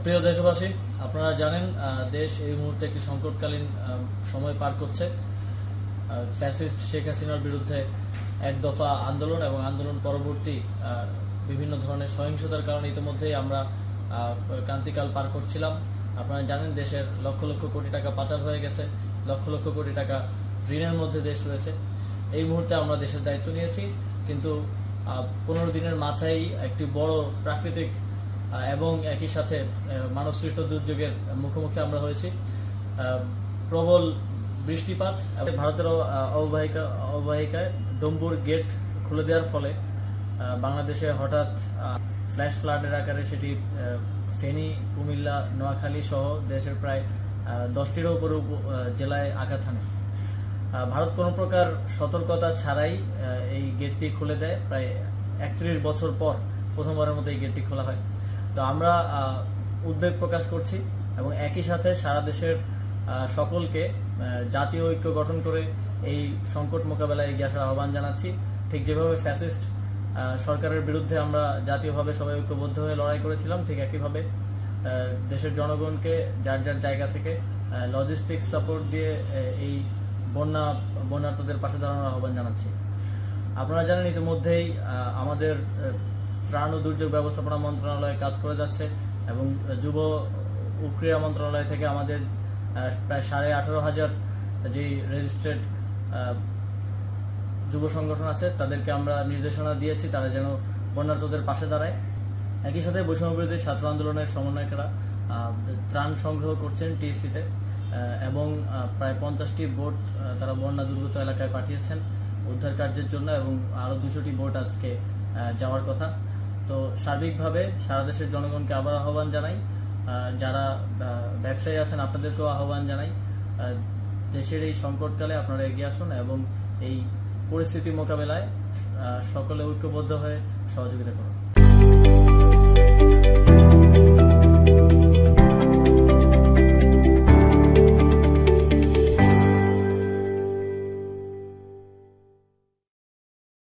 প্রিয় দেশবাসী, আপনারা জানেন দেশ এই মুহূর্তে একটি সংকটকালীন সময় পার করছে। ফ্যাসিস্ট শেখ হাসিনার বিরুদ্ধে এক দফা আন্দোলন এবং আন্দোলন পরবর্তী বিভিন্ন ধরনের সহিংসতার কারণে ইতিমধ্যেই আমরা ক্রান্তিকাল পার করছিলাম। আপনারা জানেন দেশের লক্ষ লক্ষ কোটি টাকা পাচার হয়ে গেছে, লক্ষ লক্ষ কোটি টাকা ঋণের মধ্যে দেশ রয়েছে। এই মুহূর্তে আমরা দেশের দায়িত্ব নিয়েছি, কিন্তু 15 দিনের মাথায় একটি বড় প্রাকৃতিক এবং একই সাথে মানবসৃষ্ট দুর্যোগের মুখোমুখি আমরা হয়েছি। প্রবল বৃষ্টিপাত, ভারতের অববাহিকায় ডম্বুর গেট খুলে দেওয়ার ফলে বাংলাদেশে হঠাৎ ফ্ল্যাশ ফ্লাডের আকারে সেটি ফেনী, কুমিল্লা, নোয়াখালী সহ দেশের প্রায় 10টিরও উপরে জেলায় আঘাত হানে। ভারত কোনো প্রকার সতর্কতা ছাড়াই এই গেটটি খুলে দেয়। প্রায় 31 বছর পর প্রথমবারের মতো এই গেটটি খোলা হয়। তো আমরা উদ্বেগ প্রকাশ করছি এবং একই সাথে সারা দেশের সকলকে জাতীয় ঐক্য গঠন করে এই সংকট মোকাবেলায় এগিয়ে আসার আহ্বান জানাচ্ছি। ঠিক যেভাবে ফ্যাসিস্ট সরকারের বিরুদ্ধে আমরা জাতীয়ভাবে সবাই ঐক্যবদ্ধ হয়ে লড়াই করেছিলাম, ঠিক একইভাবে দেশের জনগণকে যার যার জায়গা থেকে লজিস্টিক সাপোর্ট দিয়ে এই বন্যার্তদের পাশে দাঁড়ানোর আহ্বান জানাচ্ছি। আপনারা জানেন ইতিমধ্যেই আমাদের ত্রাণ ও দুর্যোগ ব্যবস্থাপনা মন্ত্রণালয় কাজ করে যাচ্ছে এবং যুব ও ক্রীড়া মন্ত্রণালয় থেকে আমাদের প্রায় 18,500 যে রেজিস্ট্রেড যুব সংগঠন আছে তাদেরকে আমরা নির্দেশনা দিয়েছি তারা যেন বন্যার্তদের পাশে দাঁড়ায়। একই সাথে বৈষম্যবিরোধী ছাত্র আন্দোলনের সমন্বয়কেরা ত্রাণ সংগ্রহ করছেন টিএসসিতে এবং প্রায় 50টি বোট তারা বন্যা দুর্গত এলাকায় পাঠিয়েছেন উদ্ধার কার্যের জন্য এবং আরও 200টি বোট আজকে যাওয়ার কথা। তো সার্বিকভাবে সারা দেশের জনগণকে আবার আহ্বান জানাই, যারা ব্যবসায়ী আছেন আপনাদেরকেও আহ্বান জানাই, দেশের এই সংকটকালে আপনারা এগিয়ে আসুন এবং এই পরিস্থিতি মোকাবেলায় সকলে ঐক্যবদ্ধ হয়ে সহযোগিতা করুন।